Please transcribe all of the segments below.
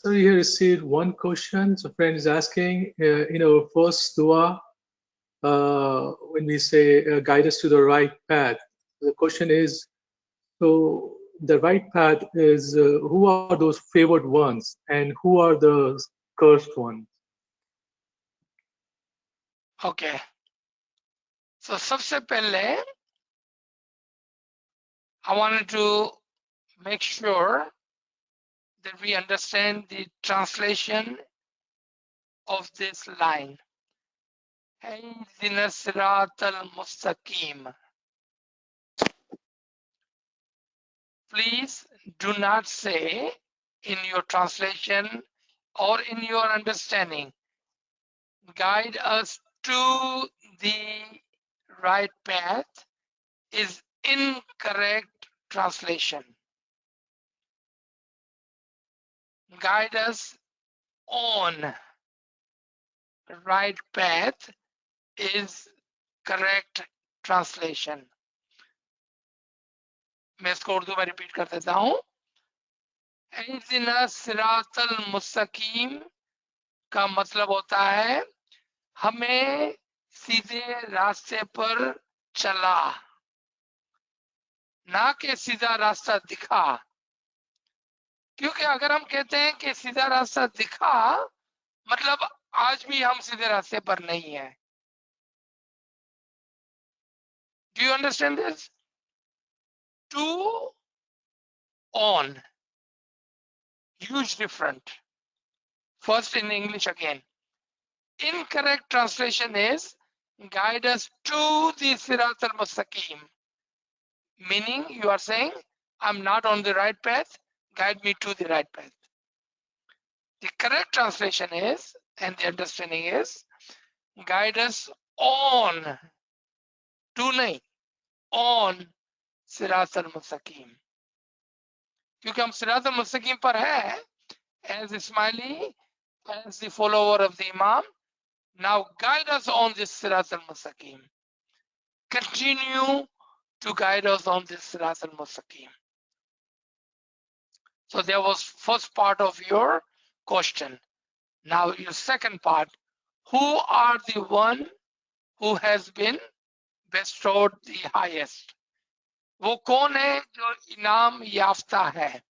So you received one question. So friend is asking, in our first dua, when we say guide us to the right path, the question is, so the right path is who are those favored ones and who are the cursed ones? Okay. So सबसे पहले I wanted to make sure that we understand the translation of this line. اهدنا الصراط المستقيم. Please do not say in your translation or in your understanding, guide us to the right path is incorrect translation. Guide us on right path is correct translation. मैं इसको उर्दू में repeat कर देता हूं. इहदिना सिरातल मुस्तकीम का मतलब होता है हमें सीधे रास्ते पर चला, ना कि सीधा रास्ता दिखा. क्योंकि अगर हम कहते हैं कि सीधा रास्ता दिखा, मतलब आज भी हम सीधे रास्ते पर नहीं है. Do you understand this? To on, huge different. First in English again. Incorrect translation is guide us to the Sirat al-Mustaqim. Meaning you are saying, I'm not on the right path, guide me to the right path. The correct translation is, and the understanding is, guide us on, to nahi, on Sirat al-Mustaqim. क्योंकि हम Sirat al-Mustaqim पर है, as Ismaili, as the follower of the Imam, now guide us on this Sirat al-Mustaqim. Continue to guide us on this Sirat al-Mustaqim. So there was first part of your question. Now your second part, who are the one who has been bestowed the highest? वो कौन है जो इनाम याफ्ता है?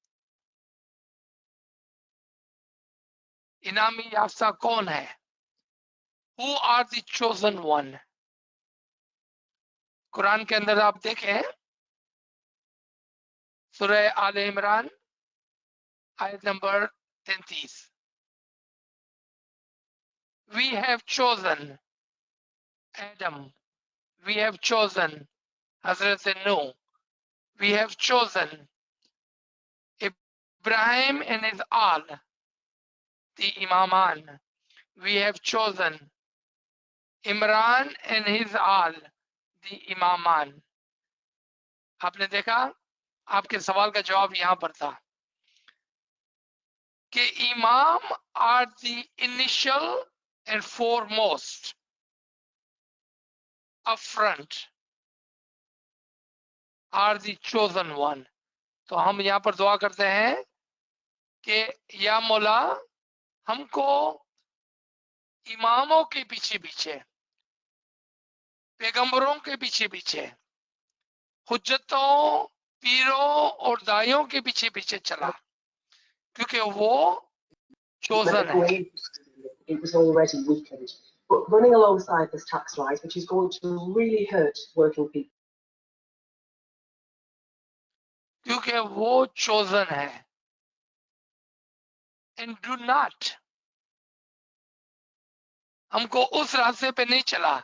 इनामी याफ्ता कौन है? Who are the chosen one? Quran के अंदर आप देखें, सूरह आले इमरान आयत number 33. We have chosen Adam, we have chosen Hazrat Nuh, we have chosen Ibrahim and his all, the Imaman, we have chosen Imran and his all, the Imaman. आपने देखा, आपके सवाल का जवाब यहां पर था कि Imam are the initial and foremost up front, are the chosen one. तो हम यहाँ पर दुआ करते हैं कि या मौला हमको इमामों के पीछे पीछे, पैगंबरों के पीछे पीछे, हुज्जतों, पीरों और दाइयों के पीछे पीछे चला, क्योंकि वो chosen है. It was already weakened, but running alongside this tax rise, which is going to really hurt working people. क्योंकि वो chosen है. And do not, हमको उस रास्ते पे नहीं चला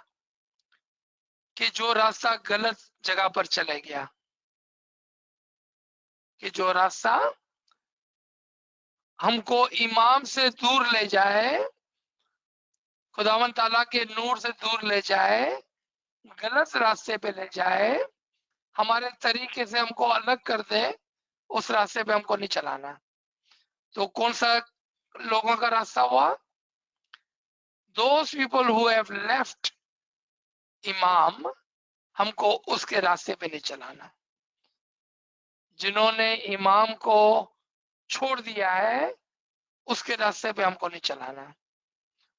कि जो रास्ता गलत जगह पर चले गया, कि जो रास्ता हमको इमाम से दूर ले जाए, खुदावन ताला के नूर से दूर ले जाए, गलत रास्ते पे ले जाए, हमारे तरीके से हमको अलग कर दे, उस रास्ते पे हमको नहीं चलाना. तो कौन सा लोगों का रास्ता हुआ? Those people who have left Imam, हमको उसके रास्ते पे नहीं चलाना. जिन्होंने इमाम को छोड़ दिया है, उसके रास्ते पे हमको नहीं चलाना,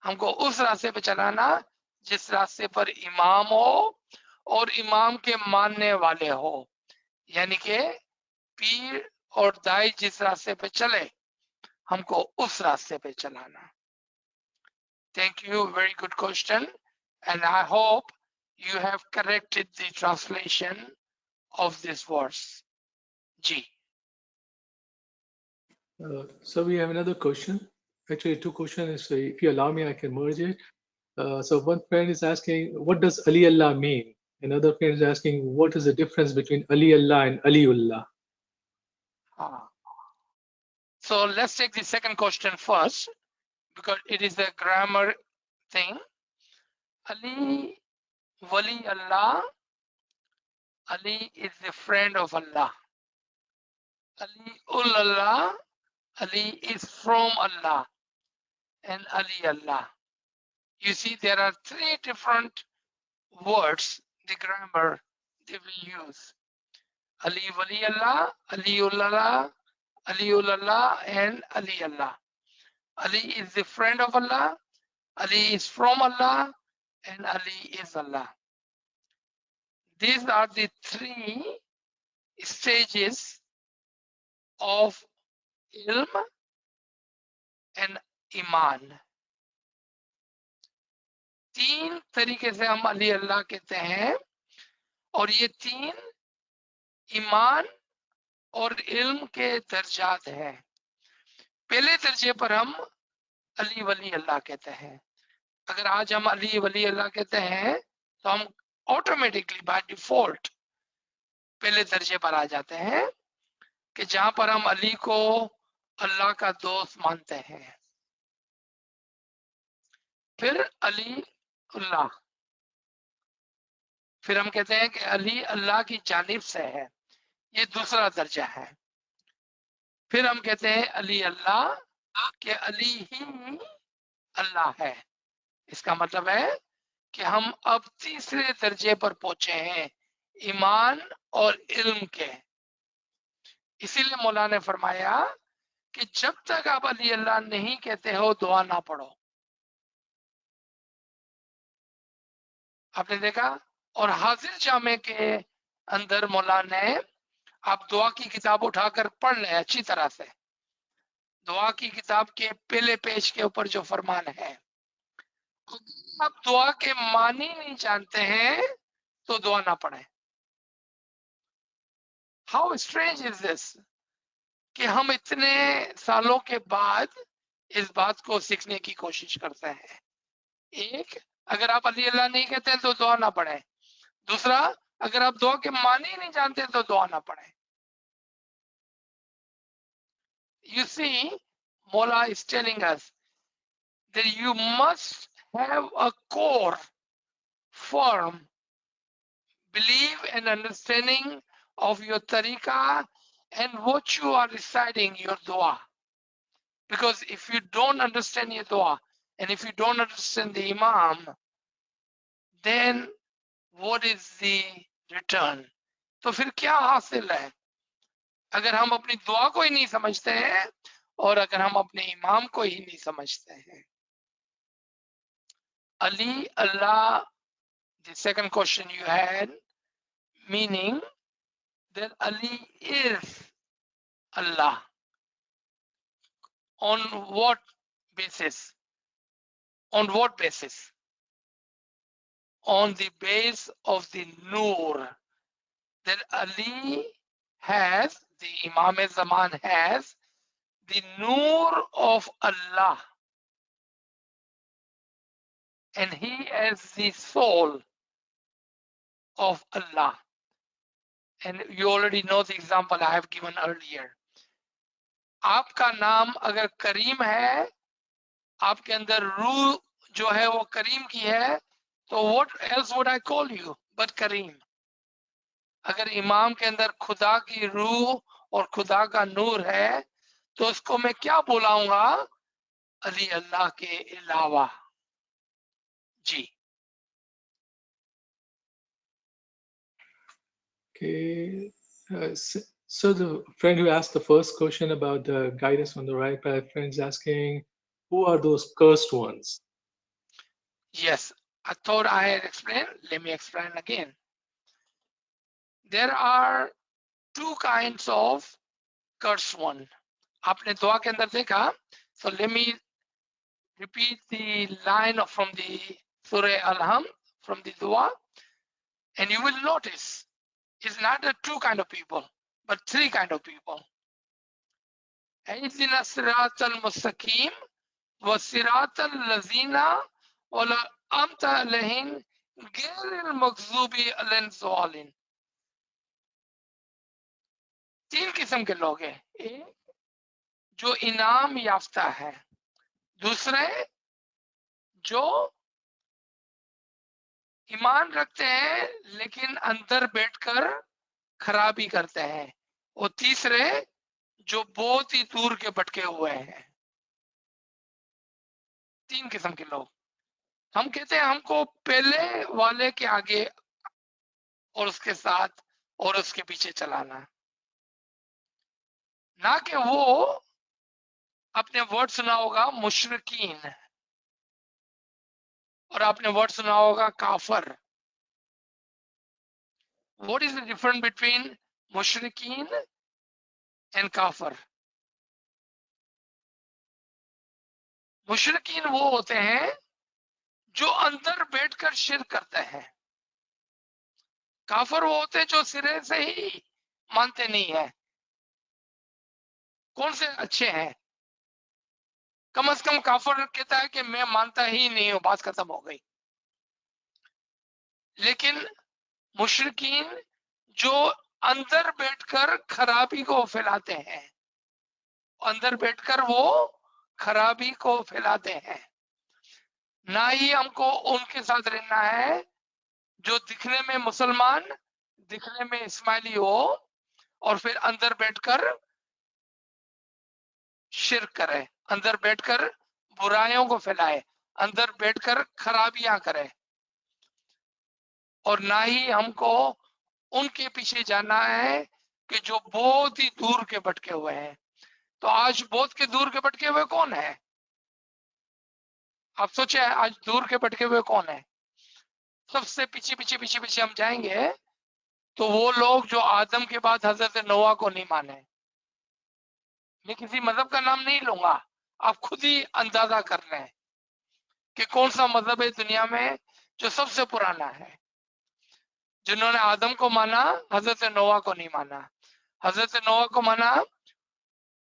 हमको उस रास्ते पे चलाना जिस रास्ते पर इमाम हो और इमाम के मानने वाले हो, यानी कि पीर और दाई जिस रास्ते पे चले हमको उस रास्ते पे चलाना। Thank you, very good question, and I hope you have corrected the translation of this verse. Ji. So we have another question. Actually, two questions. If you allow me, I can merge it. So one friend is asking, what does Ali Allah mean? Another friend is asking, what is the difference between Ali Allah and Aliullah? So let's take the second question first because it is the grammar thing. Ali, Wali Allah, Ali is the friend of Allah. Ali ul Allah, Ali is from Allah, and Ali Allah. You see, there are three different words, the grammar they will use. Ali Wali Allah, Ali ul Allah, Ali ul Allah, and Ali Allah. Ali is the friend of Allah, Ali is from Allah, and Ali is Allah. These are the three stages of ilm and iman. तीन तरीके से हम अली अल्लाह कहते हैं और ये तीन ईमान और इल्म के दर्जात हैं। पहले दर्जे पर हम अली वली अल्लाह कहते हैं। अगर आज हम अली वली अल्लाह कहते हैं तो हम ऑटोमेटिकली बाय डिफॉल्ट पहले दर्जे पर आ जाते हैं कि जहां पर हम अली को अल्लाह का दोस्त मानते हैं। फिर अली अल्लाह, फिर हम कहते हैं कि अली अल्लाह की जानिब से है, ये दूसरा दर्जा है। फिर हम कहते हैं अली अल्लाह कि अली ही अल्लाह है। इसका मतलब है कि हम अब तीसरे दर्जे पर पहुंचे हैं ईमान और इल्म के। इसीलिए मौला ने फरमाया कि जब तक आप अली अल्लाह नहीं कहते हो दुआ ना पढ़ो। आपने देखा, और हाजिर जामे के अंदर मौला ने, आप दुआ की किताब उठाकर पढ़ लें अच्छी तरह से, दुआ की किताब के पहले पेज के ऊपर जो फरमान है, आप दुआ के मानी नहीं जानते हैं तो दुआ ना पढ़ें। हाउ स्ट्रेंज इज दिस कि हम इतने सालों के बाद इस बात को सीखने की कोशिश करते हैं। एक, अगर आप अली अल्लाह नहीं कहते हैं तो दुआ ना पढ़ें। दूसरा, अगर आप दुआ के मानी नहीं जानते तो दुआ ना पढ़ें। You see, Mola is telling us that you must have a core, firm belief and understanding of your tariqah and what you are reciting your dua. Because if you don't understand your dua and if you don't understand the imam, then what is the return? तो फिर क्या हासिल है अगर हम अपनी दुआ को ही नहीं समझते हैं और अगर हम अपने इमाम को ही नहीं समझते हैं। Ali, Allah, the second question you had, meaning that Ali is Allah. On what basis? On what basis? On the base of the Noor that Ali has, the Imam Zaman has, the Noor of Allah, and he has the soul of Allah. And you already know the example I have given earlier. आपका नाम अगर करीम है, आपके अंदर रूह जो है वो करीम की है, तो what else would I call you but करीम? अगर इमाम के अंदर खुदा की रूह और खुदा का नूर है तो उसको मैं क्या बुलाऊंगा? अली अल्लाह के अलावा। जी। Okay. So the friend who asked the first question about the guidance on the right path, friend's asking, who are those cursed ones? Yes, I thought I had explained. Let me explain again. There are two kinds of cursed one. आपने दुआ के अंदर देखा. So let me repeat the line from the Surah Al-Ham, from the dua, and you will notice it's not the two kind of people, but three kind of people. اهدنا الصراط المستقيم والصراط الذين أنعمت عليهم غير المغضوب عليهم الضالين. तीन किस्म के लोग हैं. एक जो इनाम याफ्ता है, दूसरे जो ईमान रखते हैं लेकिन अंदर बैठकर खराबी करते हैं, और तीसरे जो बहुत ही दूर के भटके हुए हैं. तीन किस्म के लोग. हम कहते हैं हमको पहले वाले के आगे और उसके साथ और उसके पीछे चलाना, ना कि वो आपने वर्ड सुना होगा मुशरिकीन और आपने वर्ड सुना होगा काफर. What is the difference between मुशरिकीन and काफर? मुशरिकीन वो होते हैं जो अंदर बैठकर शिर्क करते हैं. काफर वो होते हैं जो सिरे से ही मानते नहीं है. कौन से अच्छे हैं? कम से कम काफर कहता है कि मैं मानता ही नहीं हूं, बात खत्म हो गई. लेकिन मुशरिकीन जो अंदर बैठकर खराबी को फैलाते हैं, अंदर बैठकर वो खराबी को फैलाते हैं. ना ही हमको उनके साथ रहना है जो दिखने में मुसलमान, दिखने में इस्माइली हो और फिर अंदर बैठकर शिर्क करे, अंदर बैठकर बुराइयों को फैलाए, अंदर बैठकर खराबियां करे. और ना ही हमको उनके पीछे जाना है कि जो बहुत ही दूर के भटके हुए हैं. तो आज बहुत के दूर के भटके हुए कौन है? आप सोचे आज दूर के भटके हुए कौन है? सबसे पीछे पीछे पीछे पीछे हम जाएंगे तो वो लोग जो आदम के बाद हजरत नोआ को नहीं माने. मैं किसी मजहब का नाम नहीं लूंगा, आप खुद ही अंदाजा कर रहे हैं कि कौन सा मजहब है दुनिया में जो सबसे पुराना है. जिन्होंने आदम को माना, हजरत नोआ को नहीं माना. हजरत नोआ को माना,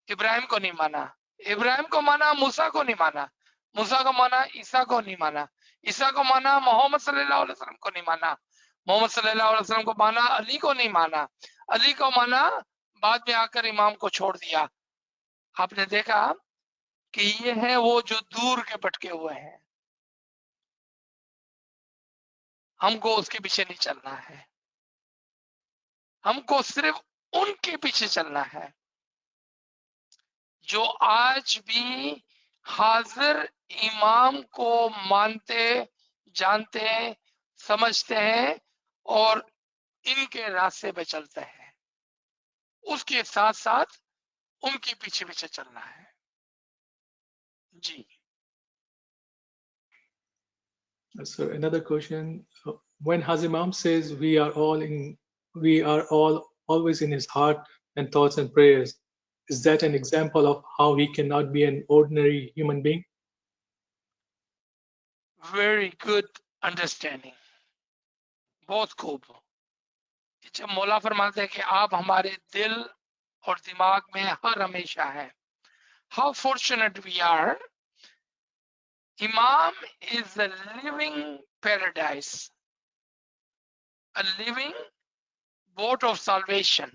इब्राहिम को नहीं माना. इब्राहिम को माना, मूसा को नहीं माना. मूसा को माना, ईसा को नहीं माना. ईसा को माना, मोहम्मद सल्लल्लाहु अलैहि वसल्लम को नहीं माना. मोहम्मद सल्लल्लाहु अलैहि वसल्लम को माना, अली को नहीं माना. अली को माना, बाद में आकर इमाम को छोड़ दिया. आपने देखा कि ये है वो जो दूर के भटके हुए हैं. हमको उसके पीछे नहीं चलना है, हमको सिर्फ उनके पीछे चलना है जो आज भी हाजिर इमाम को मानते, जानते, समझते हैं और इनके रास्ते पे चलते हैं. उसके साथ साथ उनके पीछे पीछे चलना है. जी. So another question: when Hazimam says we are all always in his heart and thoughts and prayers, is that an example of how he cannot be an ordinary human being? Very good understanding. बहुत खूब. जब मौला फरमाते हैं कि आप हमारे दिल और दिमाग में हर हमेशा है. How fortunate we are. Imam is a living paradise, a living boat of salvation,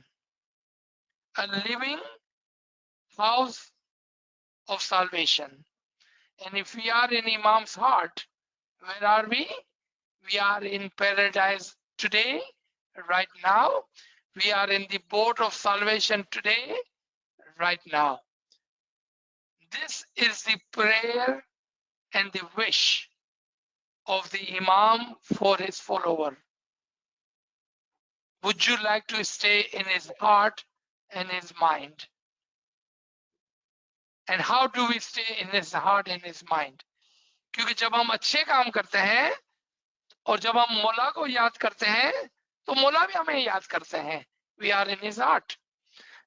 a living house of salvation. And if we are in Imam's heart, where are we? We are in paradise today, right now. We are in the boat of salvation today, right now. This is the prayer and the wish of the Imam for his follower. Would you like to stay in his heart and his mind. And how do we stay in his heart and his mind? क्योंकि जब हम अच्छे काम करते हैं और जब हम मौला को याद करते हैं तो मौला भी हमें याद करते हैं. We are in his heart.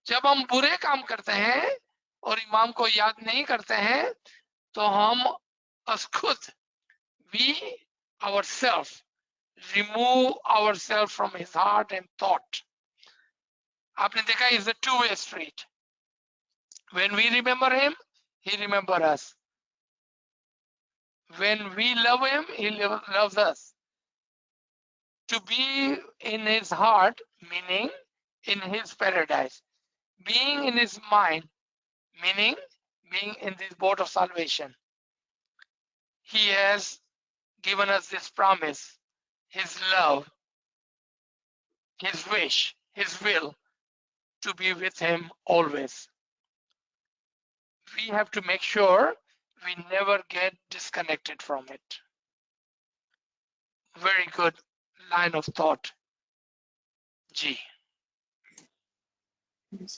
जब हम बुरे काम करते हैं और इमाम को याद नहीं करते हैं तो हम खुद we ourselves remove ourselves from his heart and thought. आपने देखा is a two-way street. When we remember him, he remembers us. When we love him, he loves us. To be in his heart, meaning in his paradise. Being in his mind, meaning being in this boat of salvation. He has given us this promise, his love, his wish, his will to be with him always. We have to make sure we never get disconnected from it. Very good line of thought. G.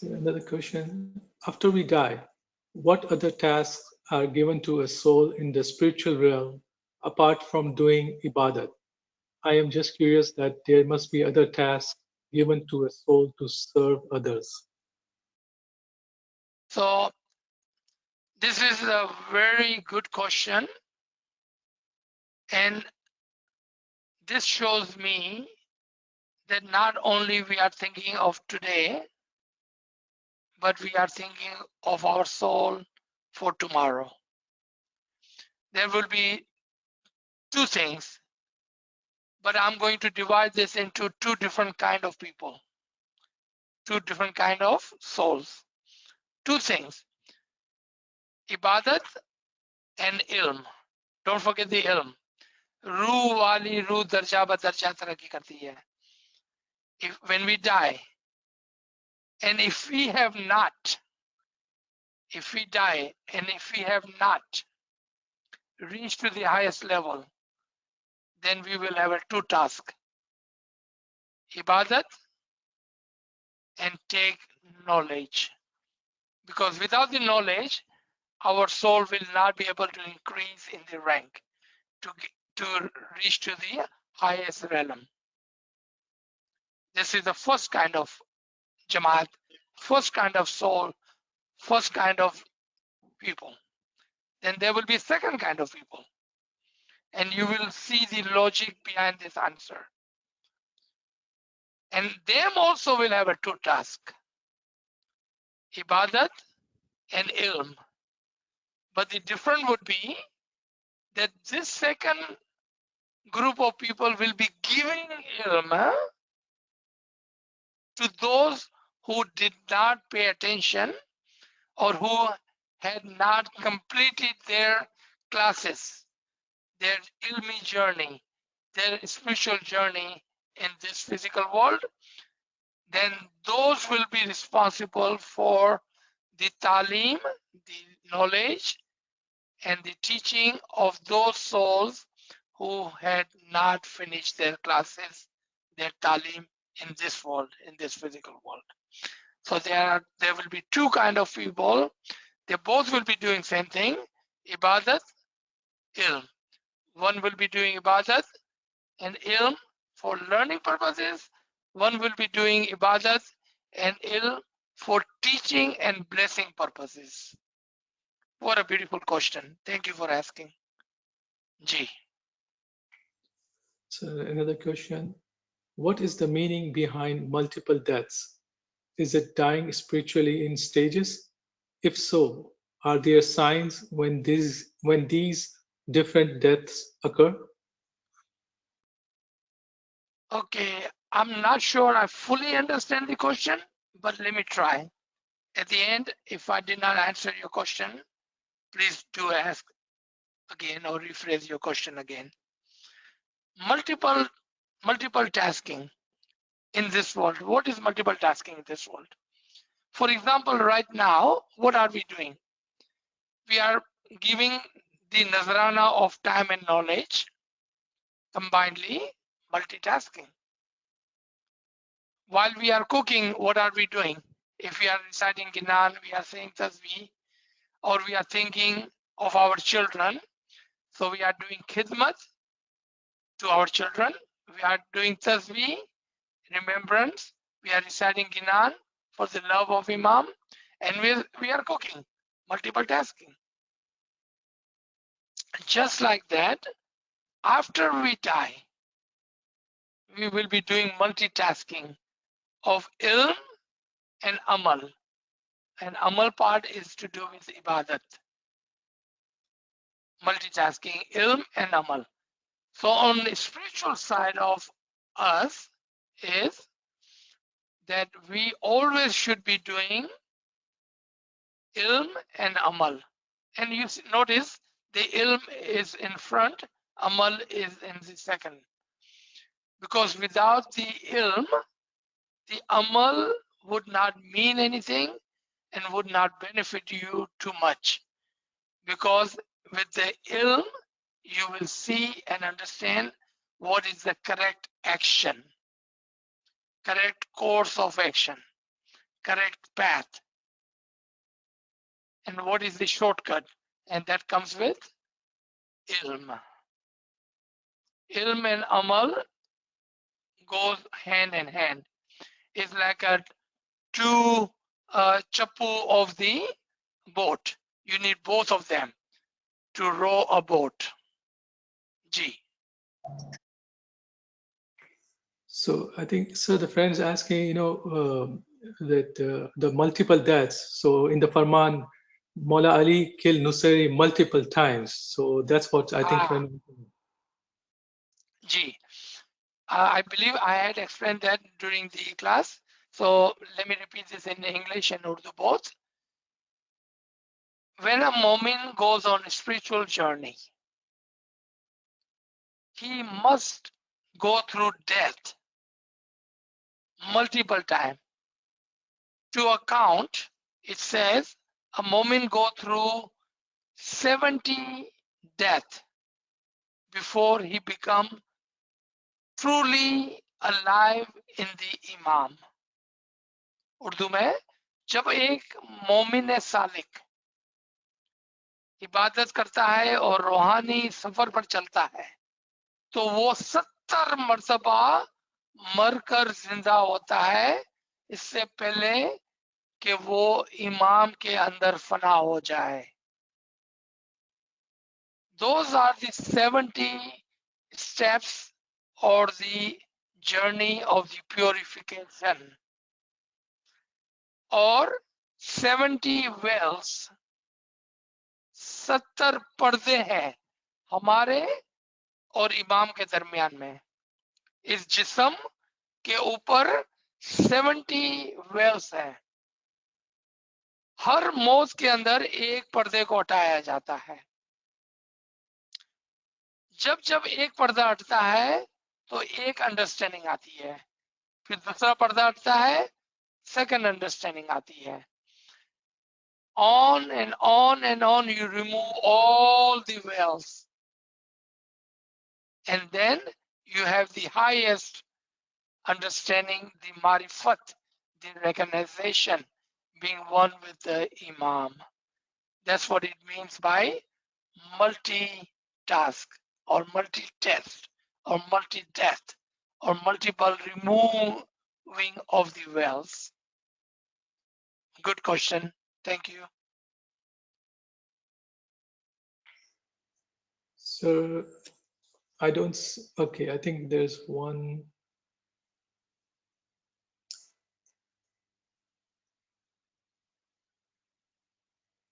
Another question. After we die, what other tasks are given to a soul in the spiritual realm apart from doing ibadat? I am just curious that there must be other tasks given to a soul to serve others. So this is a very good question, and this shows me that not only we are thinking of today, but we are thinking of our soul for tomorrow. There will be two things, but I'm going to divide this into two different kind of people, two different kind of souls. Two things, ibadat and ilm. Don't forget the ilm. Ruh wali ruh darja ba darja taraqi karti hai. When we die, and if we have not, if we die and if we have not reached to the highest level, then we will have a two task, ibadat and take knowledge. Because without the knowledge, our soul will not be able to increase in the rank to reach to the highest realm. This is the first kind of Jamaat, first kind of soul, first kind of people. Then there will be a second kind of people. And you will see the logic behind this answer. And them also will have a two task, ibadat and ilm. But the difference would be that this second group of people will be giving ilm to those who did not pay attention or who had not completed their classes, their ilmi journey, their spiritual journey in this physical world. Then those will be responsible for the talim, the knowledge, and the teaching of those souls who had not finished their classes, their talim in this world, in this physical world. So there will be two kind of people. They both will be doing same thing, ibadat, ilm. One will be doing ibadat and ilm for learning purposes. One will be doing ibadat and ilm for teaching and blessing purposes. What a beautiful question. Thank you for asking. G. So another question. What is the meaning behind multiple deaths? Is it dying spiritually in stages? If so, are there signs when these different deaths occur? Okay, I'm not sure I fully understand the question, but let me try. At the end, if I did not answer your question, please do ask again or rephrase your question again. Multiple tasking in this world. What is multiple tasking in this world? For example, right now, what are we doing? We are giving the nazarana of time and knowledge, combinedly multitasking. While we are cooking, what are we doing? If we are reciting Ginan, we are saying tasbih, or we are thinking of our children. So we are doing khidmat to our children. We are doing tasbih, remembrance. We are reciting Ginan for the love of Imam. And we are cooking, multiple tasking. Just like that, after we die, we will be doing multitasking of ilm and amal. And amal part is to do with ibadat. Multitasking, ilm and amal. So on the spiritual side of us is that we always should be doing ilm and amal. And you notice the ilm is in front, amal is in the second. Because without the ilm, the amal would not mean anything and would not benefit you too much. Because with the ilm, you will see and understand what is the correct action, correct course of action, correct path, and what is the shortcut. And that comes with ilm. Ilm and amal goes hand in hand. It's like a two chapu of the boat. You need both of them to row a boat. G. So I think, so the friend's asking, that the multiple deaths. So in the Farman, Mola Ali killed Nusayri multiple times. So that's what I think. G. I believe I had explained that during the class. So let me repeat this in English and Urdu both. When a Momin goes on a spiritual journey, he must go through death multiple times. To account, it says a Momin go through 70 death before he become truly alive in the Imam. Urdu में जब एक मोमिन सालिक इबादत करता है और रूहानी सफर पर चलता है तो वो 70 मरतबा मरकर जिंदा होता है इससे पहले कि वो इमाम के अंदर फना हो जाए. Those are the 70 steps or the journey of the purification, or 70 wells. 70 पर्दे हैं हमारे और इमाम के दरमियान में. इस जिस्म के ऊपर 70 वेल्स हैं. हर मौत के अंदर एक पर्दे को हटाया जाता है. जब जब एक पर्दा हटता है तो एक अंडरस्टैंडिंग आती है, फिर दूसरा पर्दा हटता है, सेकंड अंडरस्टैंडिंग आती है. On and on and on, you remove all the veils, and then you have the highest understanding, the marifat, the recognition, being one with the Imam. That's what it means by multi-task or multi-test or multi-death or multiple removing of the wells. Good question. Thank you. So I don't, okay, I think there's one.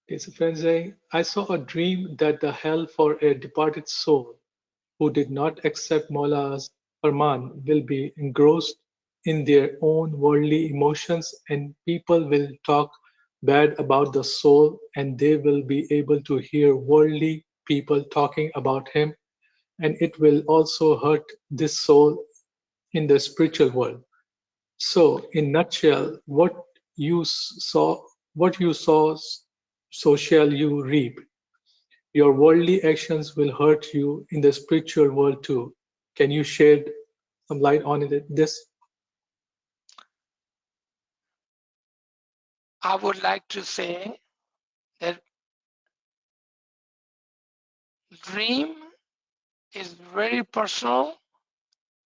Okay, so friends saying, I saw a dream that the hell for a departed soul who did not accept Maula's Farman will be engrossed in their own worldly emotions, and people will talk bad about the soul, and they will be able to hear worldly people talking about him, and it will also hurt this soul in the spiritual world. So, in nutshell, what you sow, so shall you reap. Your worldly actions will hurt you in the spiritual world too. Can you shed some light on this? I would like to say that dream is very personal,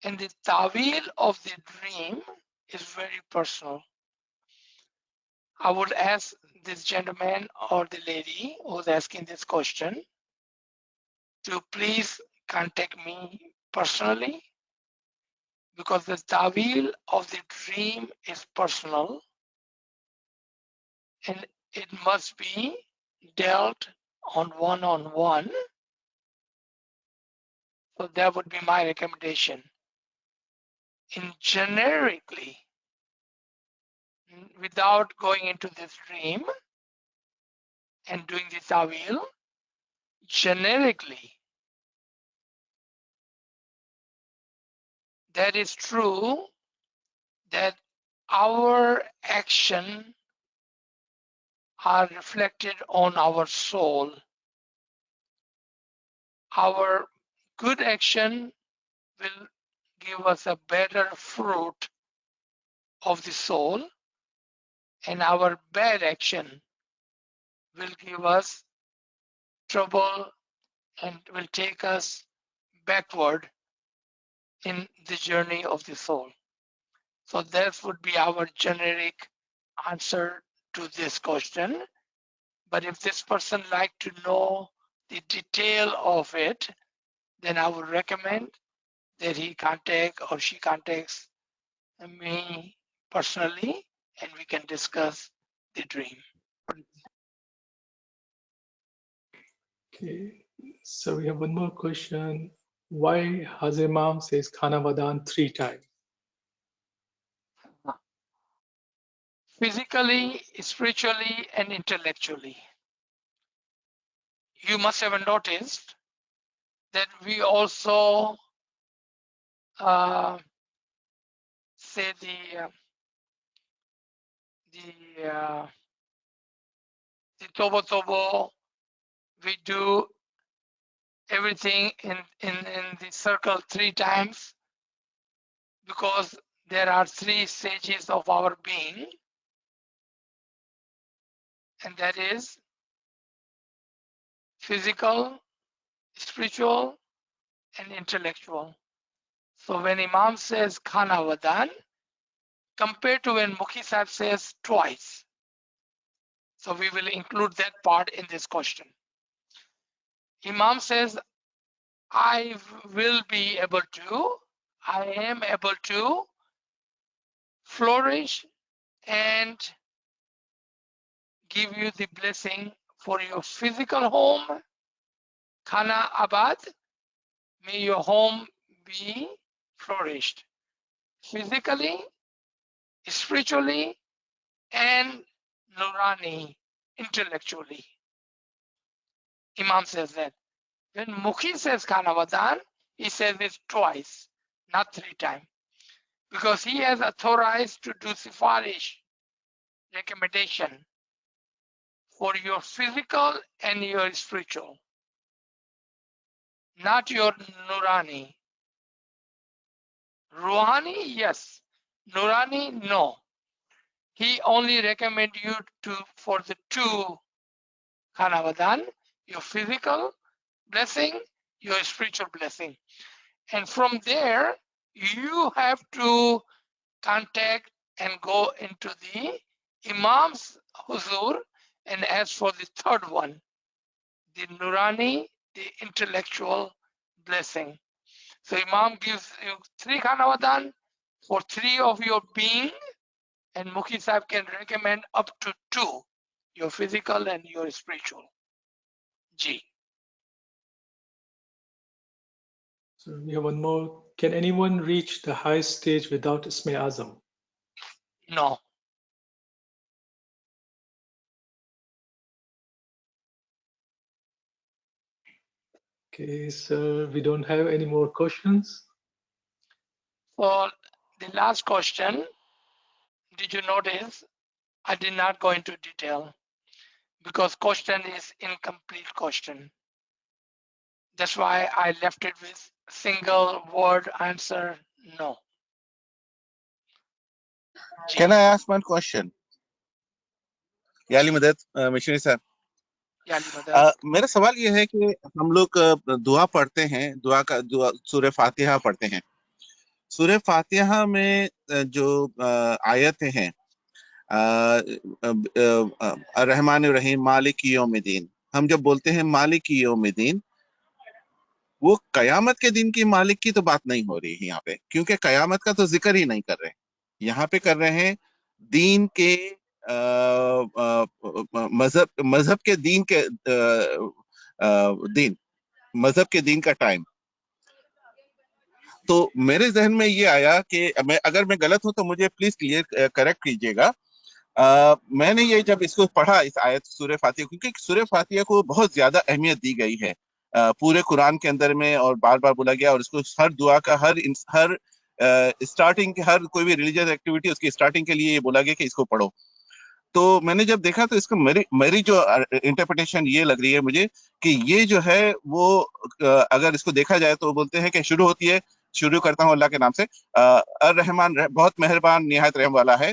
and the tawil of the dream is very personal. I would ask this gentleman or the lady who's asking this question to please contact me personally, because the tawil of the dream is personal and it must be dealt on one-on-one. So that would be my recommendation. In generically, without going into this dream and doing the tawil, generically, that is true that our action are reflected on our soul. Our good action will give us a better fruit of the soul, and our bad action will give us trouble and will take us backward in the journey of the soul. So that would be our generic answer to this question. But if this person like to know the detail of it, then I would recommend that he contact or she contacts me personally and we can discuss the dream. Okay, so we have one more question. Why Hazimam says Khana Vadan 3 times? Physically, spiritually, and intellectually. You must have noticed that we also say the Tobo Tobo, we do everything in the circle 3 times, because there are 3 stages of our being, and that is physical, spiritual, and intellectual. So when Imam says Khana Vadan, compared to when Mukhi Sahib says twice. So we will include that part in this question. Imam says, I will be able to, I am able to flourish and give you the blessing for your physical home, Khana Abad, may your home be flourished physically, spiritually, and Nurani, intellectually. Imam says that. When Mukhi says Khana Vadan, he says it twice, not 3 times, because he has authorized to do sifarish, recommendation for your physical and your spiritual, not your Nurani. Ruhani, yes. Nurani, no. He only recommend you to for the 2 Khana Vadan, your physical blessing, your spiritual blessing. And from there, you have to contact and go into the Imam's Huzur and ask for the 3rd one, the Nurani, the intellectual blessing. So Imam gives you 3 Khana Vadan for 3 of your being, and Mukhi Sahib can recommend up to 2, your physical and your spiritual. G. So we have one more. Can anyone reach the highest stage without Isme Azam? No. Okay, so we don't have any more questions. So the last question, did you notice I did not go into detail because question is incomplete question. That's why I left it with single word answer, no. G. Can I ask one question? یا علی مدد missionary صاحب. یا علی مدد. میرا سوال یہ ہے کہ ہم لوگ دعا پڑھتے ہیں، دعا سورہ فاتحہ پڑھتے ہیں. سورہ فاتحہ میں جو آیتیں ہیں الرحمن الرحیم مالک یوم الدین، ہم جب بولتے ہیں مالک یوم الدین، وہ قیامت کے دن کی مالک کی تو بات نہیں ہو رہی ہے یہاں پہ، کیونکہ قیامت کا تو ذکر ہی نہیں کر رہے. یہاں پہ کر رہے ہیں دین کے مذہب کے دین کے دین مذہب کے دین کا ٹائم. تو میرے ذہن میں یہ آیا کہ اگر میں غلط ہوں تو مجھے پلیز کریکٹ کیجیے گا. میں نے یہ جب اس کو پڑھا اس آیت سورہ فاتحہ، کیونکہ سورہ فاتحہ کو بہت زیادہ اہمیت دی گئی ہے پورے قرآن کے اندر میں، اور بار بار بولا گیا، اور اس کو ہر دعا کا ہر اسٹارٹنگ، ہر کوئی بھی ریلیجیس ایکٹیویٹی اس کی اسٹارٹنگ کے لیے یہ بولا گیا کہ اس کو پڑھو. تو میں نے جب دیکھا تو اس کو میری جو انٹرپریٹیشن یہ لگ رہی ہے مجھے کہ یہ جو ہے وہ اگر اس کو دیکھا جائے تو بولتے ہیں کہ شروع کرتا ہوں اللہ کے نام سے، الرحمن بہت مہربان نہایت رحم والا ہے.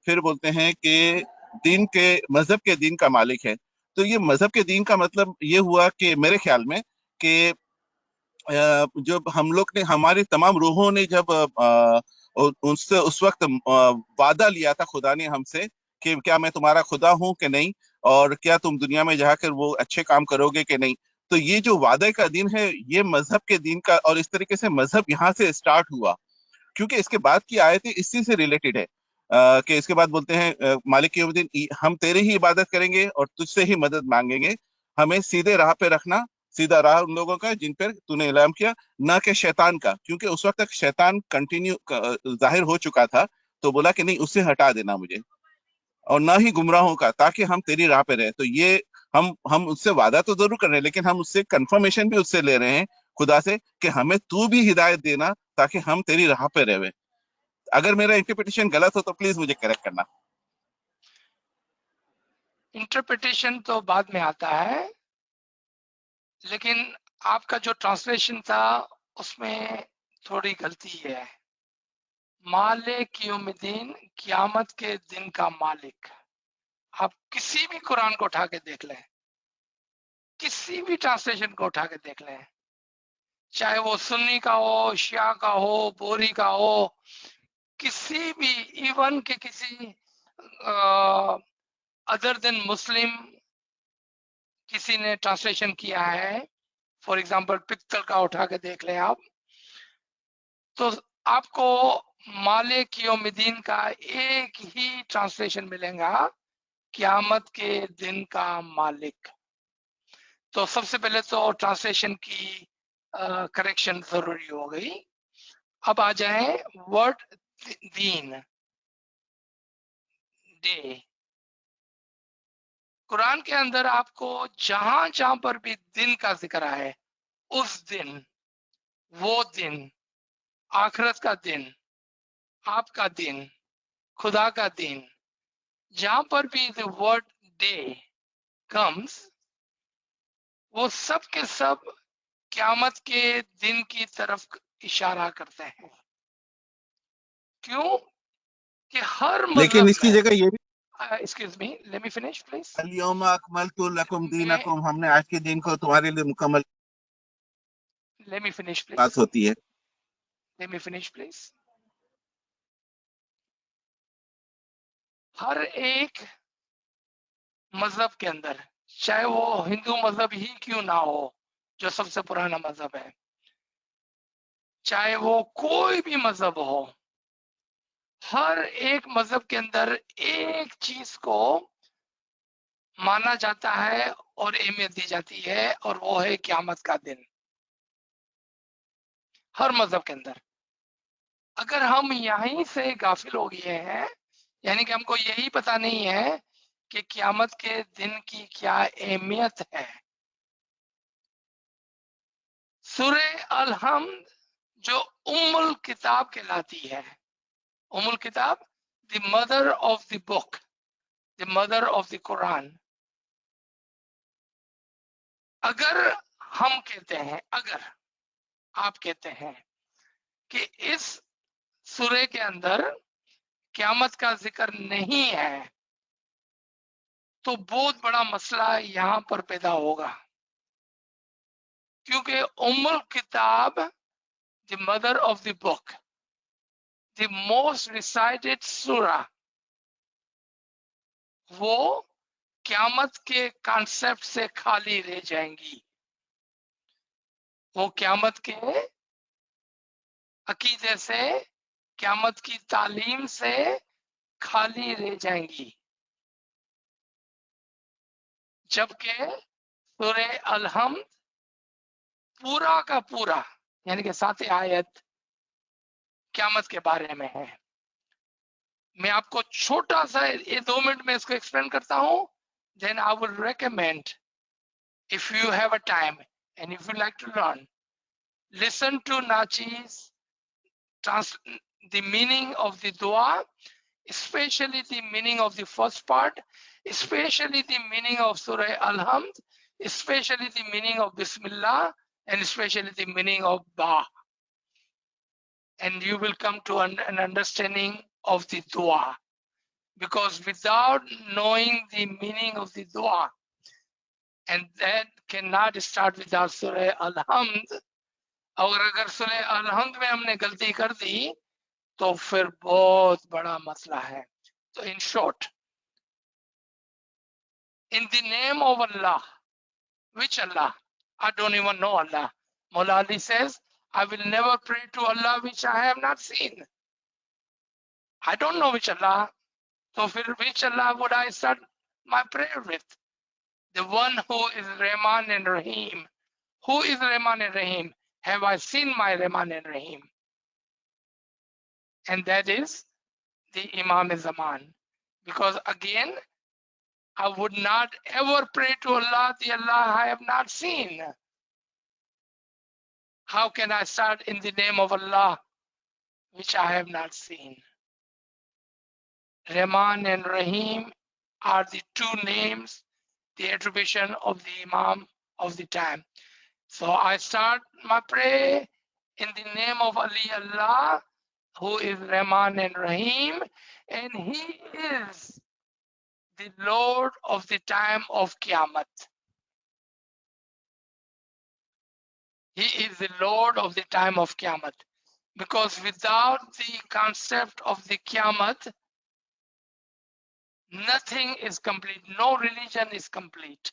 پھر بولتے ہیں کہ دین کے مذہب کے دین کا مالک ہے. تو یہ مذہب کے دین کا مطلب یہ ہوا کہ میرے خیال میں کہ جب ہم لوگ نے، ہماری تمام روحوں نے جب ان سے اس وقت وعدہ لیا تھا خدا نے ہم سے کہ کیا میں تمہارا خدا ہوں کہ نہیں، اور کیا تم دنیا میں جا کر وہ اچھے کام کرو گے کہ نہیں. تو یہ جو وعدے کا دن ہے یہ مذہب کے دین کا، اور اس طریقے سے مذہب یہاں سے اسٹارٹ ہوا، کیونکہ اس کے بعد کی آیتیں اسی سے ریلیٹڈ ہے کہ اس کے بعد بولتے ہیں مالک یوم الدین، ہم تیرے ہی عبادت کریں گے اور تجھ سے ہی مدد مانگیں گے، ہمیں سیدھے راہ پہ رکھنا، سیدھا راہ ان لوگوں کا جن پر تو نے اعلان کیا، نہ کہ شیطان کا، کیونکہ اس وقت تک شیطان ظاہر ہو چکا تھا. تو بولا کہ نہیں، اس سے ہٹا دینا مجھے، اور نہ ہی گمراہوں کا، تاکہ ہم تیری راہ پہ رہیں. تو یہ ہم اس سے وعدہ تو ضرور کر رہے ہیں، لیکن ہم اس سے کنفرمیشن بھی اس سے لے رہے ہیں خدا سے کہ ہمیں تو بھی ہدایت دینا تاکہ ہم تیری راہ پہ رہیں. اگر میرا انٹرپریٹیشن غلط ہو تو پلیز مجھے کریکٹ کرنا. انٹرپریٹیشن تو بعد میں آتا ہے، لیکن آپ کا جو ٹرانسلیشن تھا اس میں تھوڑی غلطی ہے. مالک یوم الدین، قیامت کے دن کا مالک. آپ کسی بھی قرآن کو اٹھا کے دیکھ لیں، کسی بھی ٹرانسلیشن کو اٹھا کے دیکھ لیں، چاہے وہ سنی کا ہو، شیعہ کا ہو، بوری کا ہو، کسی بھی، ایون کہ کسی ادر دین مسلم کسی نے ٹرانسلیشن کیا ہے، فار ایگزامپل پکتل کا اٹھا کے دیکھ لیں آپ، تو آپ کو مالک یوم الدین کا ایک ہی ٹرانسلیشن ملے گا، قیامت کے دن کا مالک. تو سب سے پہلے تو ٹرانسلیشن کی کریکشن ضروری ہو گئی. اب آ جائیں ورڈ دین، ڈے. قرآن کے اندر آپ کو جہاں جہاں پر بھی دن کا ذکر ہے، اس دن، وہ دن، آخرت کا دن، آپ کا دن، خدا کا دن، جہاں پر بھی the word day comes، وہ سب کے سب قیامت کے دن کی طرف اشارہ کرتے ہیں. کیوں کہ ہر لیکن مذہب اس کی میں، جگہ یہ بھی excuse me, let me finish please. الیوم اکملت لکم دینکم، ہم نے آج کے دن کو تمہارے لیے مکمل لیٹ می فنش پلیز. بات ہوتی ہے. Let me finish please. ہر ایک مذہب کے اندر، چاہے وہ ہندو مذہب ہی کیوں نہ ہو جو سب سے پرانا مذہب ہے، چاہے وہ کوئی بھی مذہب ہو، ہر ایک مذہب کے اندر ایک چیز کو مانا جاتا ہے اور اہمیت دی جاتی ہے، اور وہ ہے قیامت کا دن. ہر مذہب کے اندر. اگر ہم یہیں سے غافل ہو گئے ہیں، یعنی کہ ہم کو یہی پتہ نہیں ہے کہ قیامت کے دن کی کیا اہمیت ہے. سورہ الحمد جو الکتاب کہلاتی ہے، الکتاب، the mother of the book, the mother of the Quran. اگر ہم کہتے ہیں، اگر آپ کہتے ہیں کہ اس سورہ کے اندر قیامت کا ذکر نہیں ہے، तो बहुत बड़ा मसला यहाँ पर पैदा होगा, क्योंकि उम्मुल किताब, the mother of the book, the most recited सूरा, वो क़यामत के कॉन्सेप्ट से खाली रह जाएंगी, वो क़यामत के अकीदे से, क़यामत की तालीम से खाली रह जाएंगी। जबकि सूरे अल-हम्द पूरा का पूरा, यानी कि 7 आयत क़यामत के बारे में है। मैं आपको छोटा सा ये 2 मिनट में इसको एक्सप्लेन करता हूं, then I would recommend, if you have a time and if you like to learn, listen to Nachi's the meaning of the dua, especially the meaning of the first part, especially the meaning of Surah Al-Hamd, especially the meaning of Bismillah, and especially the meaning of Ba. And you will come to an understanding of the dua. Because without knowing the meaning of the dua, and that cannot start without Surah Al-Hamd, और अगर सूरह अल-हम्द में हमने गलती कर दी तो फिर बहुत बड़ा मसला है। So in short, in the name of Allah, which Allah? I don't even know Allah. Mullah Ali says, I will never pray to Allah which I have not seen. I don't know which Allah. So for which Allah would I start my prayer with? The one who is Rahman and Rahim. Who is Rahman and Rahim? Have I seen my Rahman and Rahim? And that is the Imam Zaman. Because again, I would not ever pray to Allah, the Allah I have not seen. How can I start in the name of Allah, which I have not seen? Rahman and Rahim are the 2 names, the attribution of the Imam of the time. So I start my prayer in the name of Ali Allah, who is Rahman and Rahim, and He is the Lord of the time of Qiyamah. He is the Lord of the time of Qiyamah. Because without the concept of the Qiyamah, nothing is complete. No religion is complete.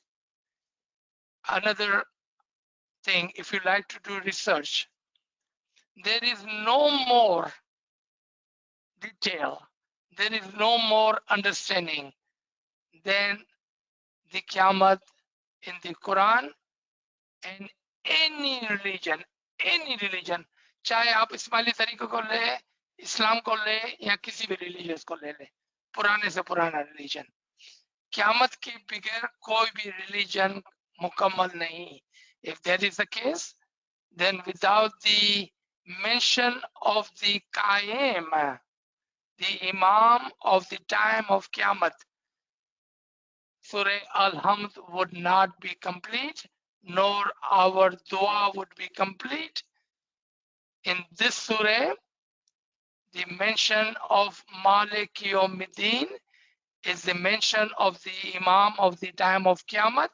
Another thing, if you like to do research, there is no more detail, there is no more understanding than the Qiyamah in the Quran and any religion, चाहे आप इस्माइली तरीकों को ले, इस्लाम को ले या किसी भी रिलीजियस को ले ले, पुराने से पुराना रिलीजन, क़यामत के बगैर कोई भी रिलीजन मुकम्मल नहीं. If that is the case, then without the mention of the Qaim, the Imam of the time of Qiyamah, Surah Al-Hamd would not be complete, nor our dua would be complete. In this surah, the mention of Malik Yawmiddin is the mention of the Imam of the time of Qiyamah,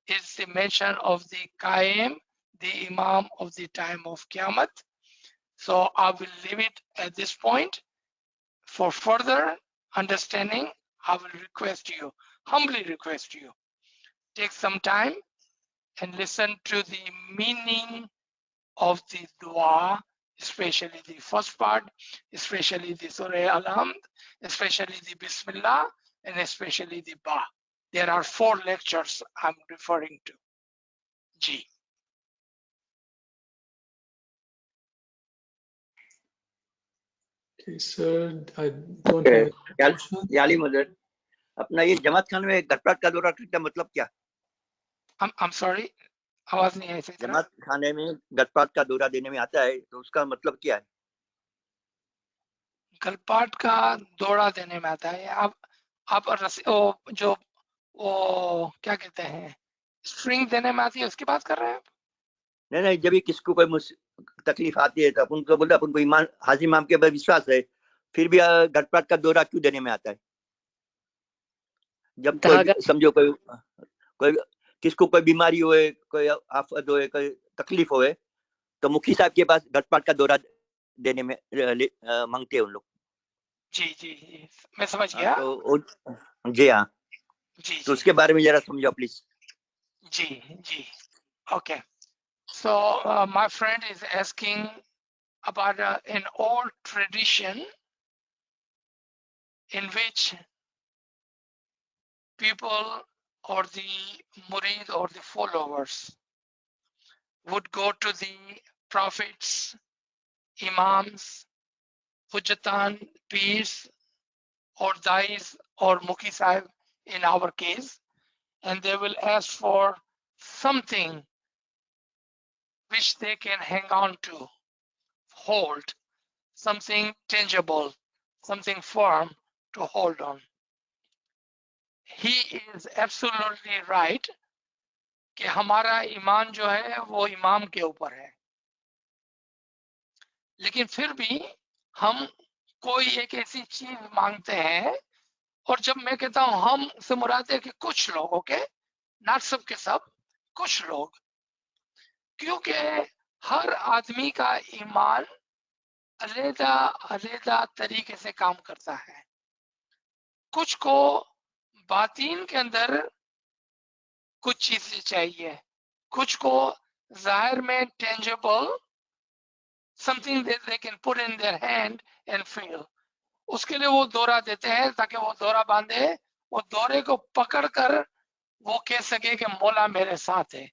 is the mention of the Qaim, the Imam of the time of Qiyamah. So I will leave it at this point. For further understanding, I will request you, humbly request you, take some time and listen to the meaning of the dua, especially the first part, especially the Surah Al-Hamd, especially the Bismillah, and especially the Ba. There are 4 lectures I'm referring to. G. Okay, sir, I don't have a question. याली मदर, अपना ये जमात खान में गटपाट का दौरा का मतलब क्या? I'm sorry, आवाज नहीं आई सही तरह. जमात खाने में गटपाट का दौरा देने में आता है, तो उसका मतलब क्या है? गलपाट का दौरा देने में आता है. आप जो वो क्या कहते हैं, स्ट्रिंग देने में आती है, उसकी बात कर रहे हैं आप? नहीं, जब भी किसको कोई तकलीफ आती है तो अपन को बोलते, अपन को ईमान, हाजी इमाम के ऊपर विश्वास है, फिर भी गटपाट का दौरा क्यों देने में आता है? जब कोई समझो कोई किसको कोई बीमारी होए, कोई आफत होए, कोई तकलीफ होए, तो मुखी साहब के पास घटपाट का दौरा देने में मांगते हैं उन लोग। जी जी जी, मैं समझ गया। तो जी हाँ, जी तो जी उसके बारे में जरा समझो प्लीज। जी जी, okay. So my friend is asking about an old tradition in which people or the murid or the followers would go to the prophets, imams, hujjatan, peers, or dais, or mukhi sahib in our case, and they will ask for something which they can hang on to, hold, something tangible, something firm to hold on. He is absolutely right कि हमारा ईमान जो है वो इमाम के ऊपर है, लेकिन फिर भी हम कोई एक ऐसी चीज मांगते हैं, और जब मैं कहता हूं हम से मुराद है कि कुछ लोग, ओके, नॉट सब के सब, कुछ लोग, क्योंकि हर आदमी का ईमान अलग अलग तरीके से काम करता है। कुछ को बातीन के अंदर कुछ चीजें चाहिए, कुछ को जाहिर में tangible, something that they can put in their hand and feel, उसके लिए वो दौरा देते हैं ताकि वो दौरा बांधे, वो दौरे को पकड़कर वो कह सके कि मौला मेरे साथ है।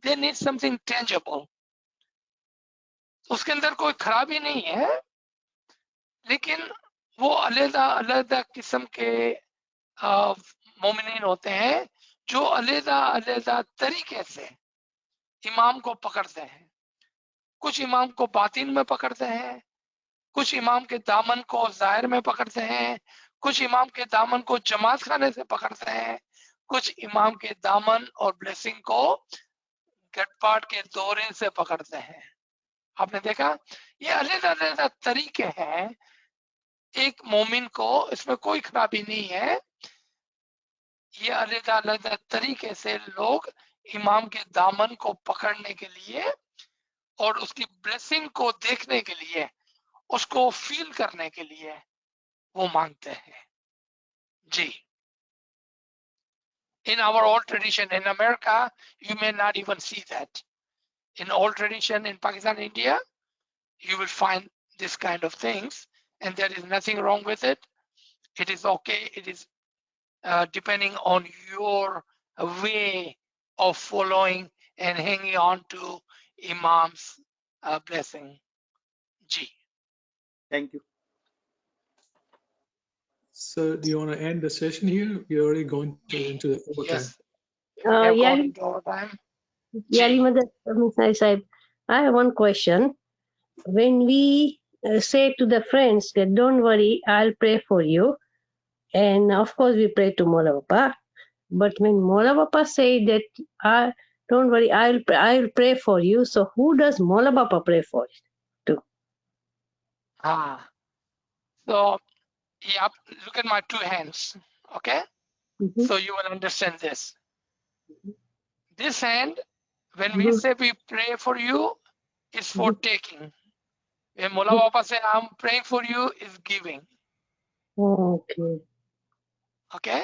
They need something tangible. उसके अंदर कोई खराबी नहीं है, लेकिन वो अलग अलग किस्म के मोमिनीन होते हैं जो अलग अलग तरीके से इमाम को पकड़ते हैं। कुछ इमाम को बातिन में पकड़ते हैं, कुछ इमाम के दामन को जाहिर में पकड़ते हैं, कुछ इमाम के दामन को जमात खाने से पकड़ते हैं, कुछ इमाम के दामन और ब्लेसिंग को गटपाट के दौरे से पकड़ते हैं। आपने देखा, ये अलग अलग तरीके हैं एक मोमिन को, इसमें कोई खराबी नहीं है। ये अलग अलग तरीके से लोग इमाम के दामन को पकड़ने के लिए और उसकी ब्लेसिंग को देखने के लिए, उसको फील करने के लिए वो मांगते हैं। जी, in our old tradition in America, you may not even see that. In old tradition in Pakistan, India, you will find this kind of things, and there is nothing wrong with it. It is okay. It is depending on your way of following and hanging on to Imam's blessing. Ji. Thank you. So do you want to end the session here? We're already going into the overtime. Yes. We have Yeah, gone into overtime. yeah, Mr. Saib, I have one question. When we say to the friends that don't worry, I'll pray for you, and of course we pray to Mola Bapa, but when Mola Bapa say that don't worry, I'll pray for you, so who does Mola Bapa pray for to? So, yeah, look at my two hands, okay? Mm-hmm. So you will understand this. This hand, when we Mm-hmm. say we pray for you, is for Mm-hmm. taking. When Mola Bapa say I'm praying for you, is giving. Okay. Okay?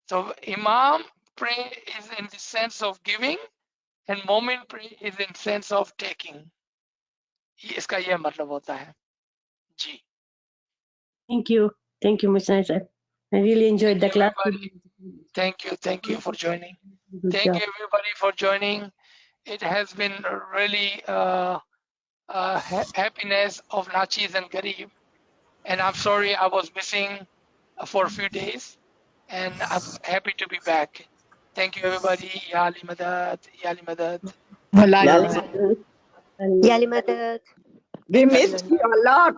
So Imam pray is in the sense of giving, and Momin pray is in sense of taking. इसका ये मतलब होता है। जी। Thank you, Mr. Saib. I really enjoyed the class. Thank you for joining. Good Thank job. you everybody for joining. It has been really happiness of Nachis and Garib, and I'm sorry I was missing for a few days, and I'm happy to be back. Thank you everybody. Ya Ali Madad, Ya Ali Madad. Yali Madad. And We missed you a lot.